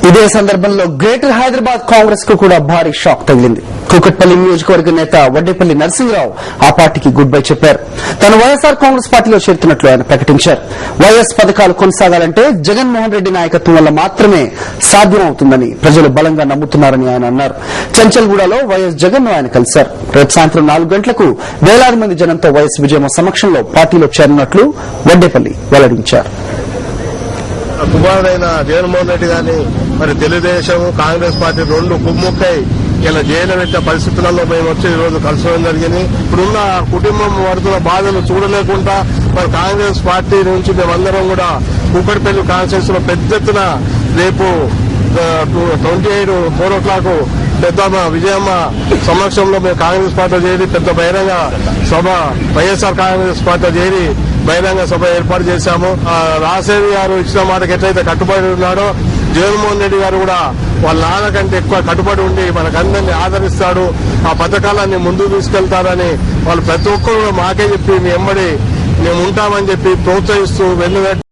ఇదే సందర్భంలో గ్రేటర్ హైదరాబాద్ కాంగ్రెస్ కు కూడా భారీ షాక్ తగిలింది. కూకట్పల్లి నియోజకవర్గ నేత వడ్డేపల్లి నరసింహరావు ఆ పార్టీకి గుడ్ బై చెప్పారు. తను వైఎస్ఆర్ కాంగ్రెస్ పార్టీలో చేరుతున్నట్లు ఆయన ప్రకటించారు. వైఎస్ పథకాలు కొనసాగాలంటే జగన్మోహన్ రెడ్డి నాయకత్వం వల్ల మాత్రమే సాధ్యమవుతుందని ప్రజలు బలంగా నమ్ముతున్నారని ఆయన అన్నారు. చెంచల్గూడలో వైఎస్ జగన్ ను ఆయన కలిశారు. రేపు సాయంత్రం 4 గంటలకు వేలాది మంది జనంతో వైఎస్ విజయమ్మ సమక్షంలో పార్టీలో చేరినట్లు వడ్డేపల్లి వెల్లడించారు. కుమారుడైన జగన్మోహన్ రెడ్డి గారిని మరి తెలుగుదేశం కాంగ్రెస్ పార్టీ రెండు కుమ్ముక్కై ఇలా జైలు పెట్టే పరిస్థితులలో మేము వచ్చి ఈ రోజు కలుసుకోవడం జరిగింది. ఇప్పుడున్న కుటుంబం పడుతున్న బాధలు చూడలేకుండా మరి కాంగ్రెస్ పార్టీ నుంచి మేమందరం కూడా కూకట్పల్లి కాన్స్టిట్యూన్సీ లో పెద్ద ఎత్తున రేపు 28 4 o'clock పెద్దమ్మ విజయమ్మ సమక్షంలో మేము కాంగ్రెస్ పార్టీలో చేరి పెద్ద బహిరంగ సభ వైఎస్ఆర్ కాంగ్రెస్ పార్టీలో చేరి బహిరంగ సభ ఏర్పాటు చేశాము. రాజశేఖర్ గారు ఇచ్చిన మాటకి ఎట్లయితే కట్టుబడి ఉన్నాడో జగన్మోహన్ రెడ్డి గారు కూడా వాళ్ళ నాన్న కంటే ఎక్కువ కట్టుబడి ఉండి మనకందరినీ ఆదరిస్తాడు, ఆ పథకాలన్నీ ముందుకు తీసుకెళ్తారని వాళ్ళు ప్రతి ఒక్కరు మాకే చెప్పి మీ ఎమ్మడి మేము ఉంటామని చెప్పి ప్రోత్సహిస్తూ వెన్నుదట్టి